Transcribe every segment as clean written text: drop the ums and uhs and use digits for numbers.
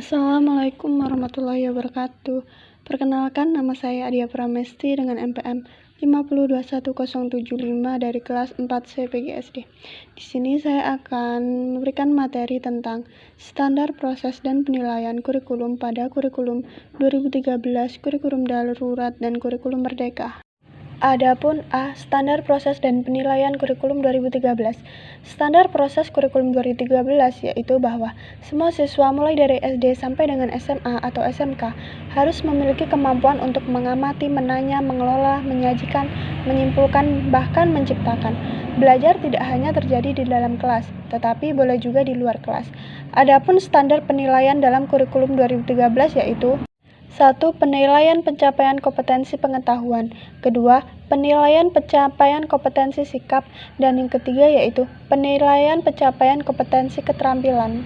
Assalamualaikum warahmatullahi wabarakatuh. Perkenalkan, nama saya Adia Pramesti dengan NPM 5021075 dari kelas 4C PGSD. Di sini saya akan memberikan materi tentang standar proses dan penilaian kurikulum pada kurikulum 2013, kurikulum darurat, dan kurikulum merdeka. Adapun A. Standar proses dan penilaian kurikulum 2013. Standar proses kurikulum 2013 yaitu bahwa semua siswa mulai dari SD sampai dengan SMA atau SMK harus memiliki kemampuan untuk mengamati, menanya, mengelola, menyajikan, menyimpulkan, bahkan menciptakan. Belajar tidak hanya terjadi di dalam kelas, tetapi boleh juga di luar kelas. Adapun standar penilaian dalam kurikulum 2013 yaitu 1. Penilaian pencapaian kompetensi pengetahuan. 2. Penilaian pencapaian kompetensi sikap. Dan yang ketiga yaitu penilaian pencapaian kompetensi keterampilan.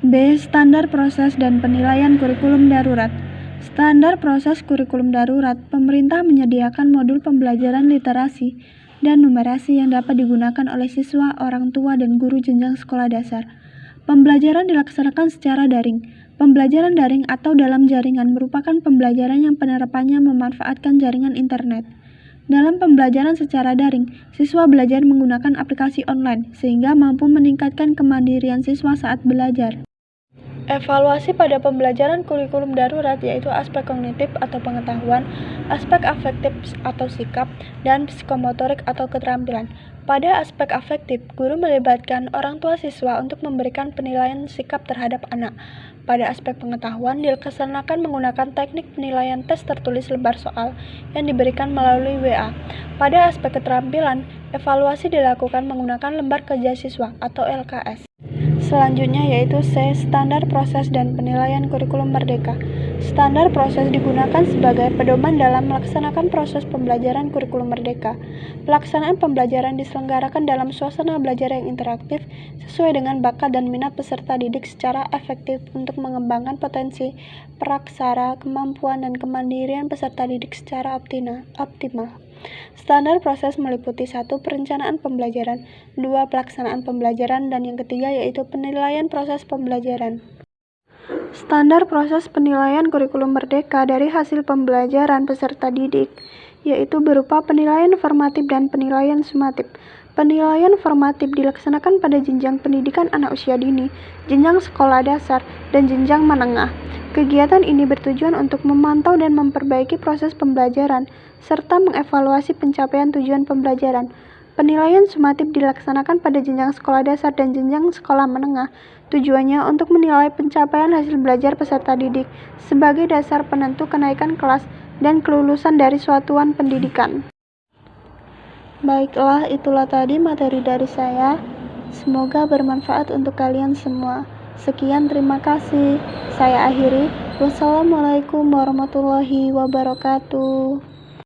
B. Standar proses dan penilaian kurikulum darurat. Standar proses kurikulum darurat, pemerintah menyediakan modul pembelajaran literasi dan numerasi yang dapat digunakan oleh siswa, orang tua, dan guru jenjang sekolah dasar. Pembelajaran dilaksanakan secara daring. Pembelajaran daring atau dalam jaringan merupakan pembelajaran yang penerapannya memanfaatkan jaringan internet. Dalam pembelajaran secara daring, siswa belajar menggunakan aplikasi online sehingga mampu meningkatkan kemandirian siswa saat belajar. Evaluasi pada pembelajaran kurikulum darurat yaitu aspek kognitif atau pengetahuan, aspek afektif atau sikap, dan psikomotorik atau keterampilan. Pada aspek afektif, guru melibatkan orang tua siswa untuk memberikan penilaian sikap terhadap anak. Pada aspek pengetahuan, dilaksanakan menggunakan teknik penilaian tes tertulis lembar soal yang diberikan melalui WA. Pada aspek keterampilan, evaluasi dilakukan menggunakan lembar kerja siswa atau LKS. Selanjutnya yaitu C. Standar proses dan penilaian kurikulum merdeka. Standar proses digunakan sebagai pedoman dalam melaksanakan proses pembelajaran kurikulum merdeka. Pelaksanaan pembelajaran diselenggarakan dalam suasana belajar yang interaktif sesuai dengan bakat dan minat peserta didik secara efektif untuk mengembangkan potensi, praksara, kemampuan, dan kemandirian peserta didik secara optimal. Standar proses meliputi 1. Perencanaan pembelajaran, 2. Pelaksanaan pembelajaran, dan yang ketiga yaitu penilaian proses pembelajaran. Standar proses penilaian kurikulum merdeka dari hasil pembelajaran peserta didik yaitu berupa penilaian formatif dan penilaian sumatif. Penilaian formatif dilaksanakan pada jenjang pendidikan anak usia dini, jenjang sekolah dasar, dan jenjang menengah. Kegiatan ini bertujuan untuk memantau dan memperbaiki proses pembelajaran, serta mengevaluasi pencapaian tujuan pembelajaran. Penilaian sumatif dilaksanakan pada jenjang sekolah dasar dan jenjang sekolah menengah. Tujuannya untuk menilai pencapaian hasil belajar peserta didik sebagai dasar penentu kenaikan kelas dan kelulusan dari satuan pendidikan. Baiklah, itulah tadi materi dari saya. Semoga bermanfaat untuk kalian semua. Sekian, terima kasih. Saya akhiri. Wassalamualaikum warahmatullahi wabarakatuh.